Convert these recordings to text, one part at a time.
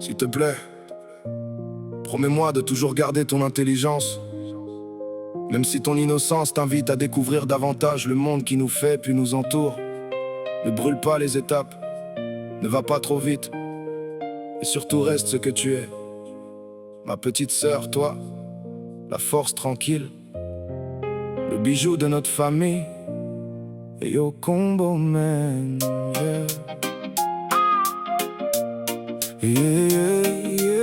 S'il te plaît, promets-moi de toujours garder ton intelligence. Même si ton innocence t'invite à découvrir davantage le monde qui nous fait puis nous entoure. Ne brûle pas les étapes, ne va pas trop vite. Et surtout reste ce que tu es. Ma petite sœur, toi, la force tranquille, le bijou de notre famille. Et au combo, man, yeah. Yeah, yeah, yeah.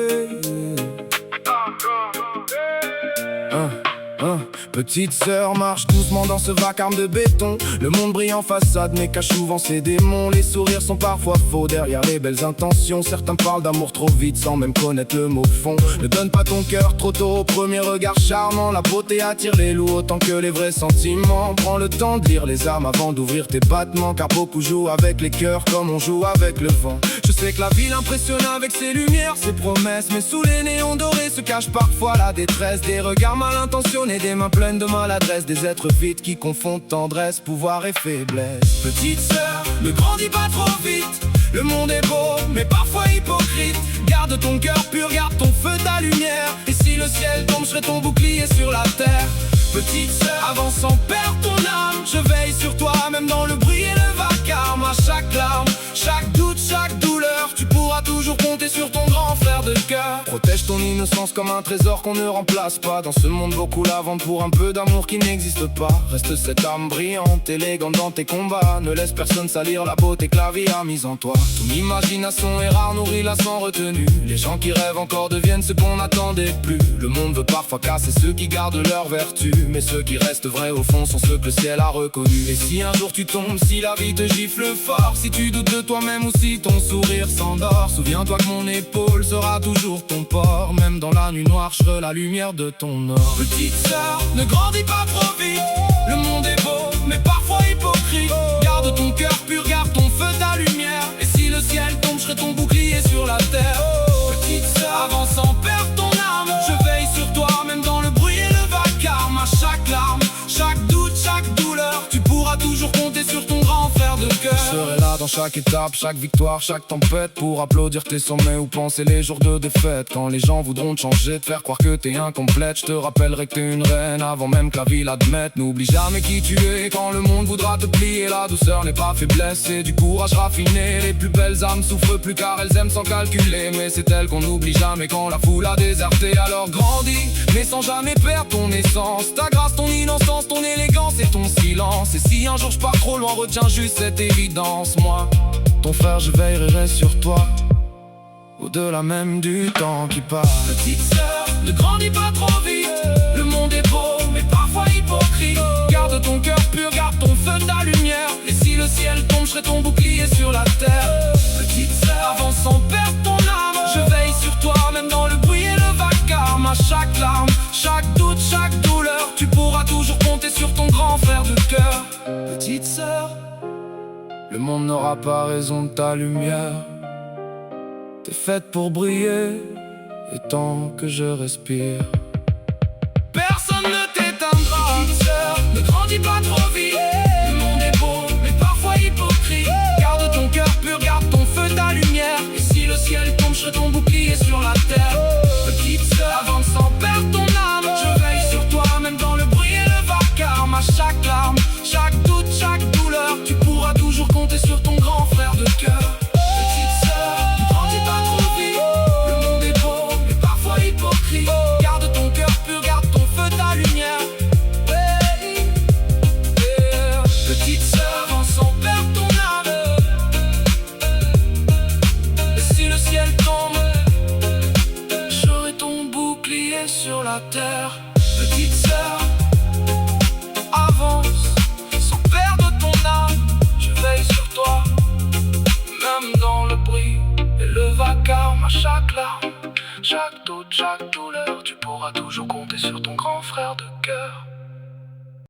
Petite sœur marche doucement dans ce vacarme de béton. Le monde brille en façade mais cache souvent ses démons. Les sourires sont parfois faux derrière les belles intentions. Certains parlent d'amour trop vite sans même connaître le mot fond. Ne donne pas ton cœur trop tôt au premier regard charmant. La beauté attire les loups autant que les vrais sentiments. Prends le temps de lire les âmes avant d'ouvrir tes battements, car beaucoup jouent avec les cœurs comme on joue avec le vent. Je sais que la ville impressionne avec ses lumières, ses promesses, mais sous les néons dorés se cache parfois la détresse. Des regards mal intentionnés, des mains pleines de maladresse, des êtres vides qui confondent tendresse, pouvoir et faiblesse. Petite sœur, ne grandis pas trop vite. Le monde est beau, mais parfois hypocrite. Garde ton cœur pur, garde ton feu, ta lumière. Et si le ciel tombe, je serai ton bouclier sur la terre. Petite sœur, avance sans perdre ton âme. Je veille sur toi, même dans le bruit et le vacarme. À chaque larme, chaque doute, chaque douleur, tu pourras toujours compter sur ton grand frère de cœur. Protège ton innocence comme un trésor qu'on ne remplace pas. Dans ce monde, beaucoup la vendent pour un peu d'amour qui n'existe pas. Reste cette âme brillante, élégante dans tes combats. Ne laisse personne salir la beauté que la vie a mise en toi. Ton imagination est rare, nourris-la sans retenue. Les gens qui rêvent encore deviennent ce qu'on n'attendait plus. Le monde veut parfois casser ceux qui gardent leur vertu, mais ceux qui restent vrais au fond sont ceux que le ciel a reconnus. Et si un jour tu tombes, si la vie te gifle fort, si tu doutes de toi-même ou si ton sourire s'endort, souviens-toi que mon épaule sera toujours ton port. Même dans la nuit noire, je serai la lumière de ton or. Petite sœur, ne grandis pas trop vite. Le monde est beau, mais parfois hypocrite. Garde ton cœur pur, garde ton feu, ta lumière. Et si le ciel tombe, je serai ton bouclier sur la terre. Petite sœur, avance sans perdre ton âme. Je veille sur toi, même dans le bruit et le vacarme. À chaque larme, chaque doute, chaque douleur, tu pourras toujours compter sur ton grand frère de cœur. Je serai là dans chaque étape, chaque victoire, chaque tempête, pour applaudir tes sommets ou penser les jours de défaite. Quand les gens voudront te changer, te faire croire que t'es incomplète, je te rappellerai que t'es une reine avant même que la vie l'admette. N'oublie jamais qui tu es quand le monde voudra te plier. La douceur n'est pas faiblesse, c'est du courage raffiné. Les plus belles âmes souffrent plus car elles aiment sans calculer, mais c'est elles qu'on n'oublie jamais quand la foule a déserté. Alors grandis, mais sans jamais perdre ton essence, ta grâce, ton innocence, ton élégance et ton silence. Et si un jour je pars trop loin, retiens juste cette évidence. Moi, ton frère, je veillerai sur toi, au-delà même du temps qui passe. Petite sœur, ne grandis pas trop vite. Le monde est beau, mais parfois hypocrite. Garde ton cœur pur, garde ton feu, ta lumière. Et si le ciel tombe, je serai ton bouclier sur la terre. Petite sœur, avance sans perdre ton âme. Je veille sur toi, même dans le bruit et le vacarme. À chaque larme, chaque doute, chaque douleur, tu pourras toujours compter sur ton grand frère de cœur. Petite sœur, le monde n'aura pas raison de ta lumière. T'es faite pour briller, et tant que je respire, personne ne t'éteindra. Petite sœur, ne grandis pas trop vite. Le monde est beau, mais parfois hypocrite. Garde ton cœur pur, garde ton feu, ta lumière. Et si le ciel tombe, je serai ton bouclier sur la terre. Petite sœur, avance sans perdre ton âme. Je veille sur toi, même dans le bruit et le vacarme. À chaque larme, chaque doute, chaque douleur, tu pourras toujours compter sur ton grand frère de cœur. Petite sœur, ne grandis pas trop vite. Le monde est beau, mais parfois hypocrite. Garde ton cœur pur, garde ton feu, ta lumière. Petite sœur, avance sans perdre ton âme. Et si le ciel tombe, je serai ton bouclier sur la terre. Petite sœur, avance sans perdre ton âme. Je veille sur toi, même dans le bruit et le vacarme. À chaque larme, chaque doute, chaque douleur, tu pourras toujours compter sur ton grand frère de cœur.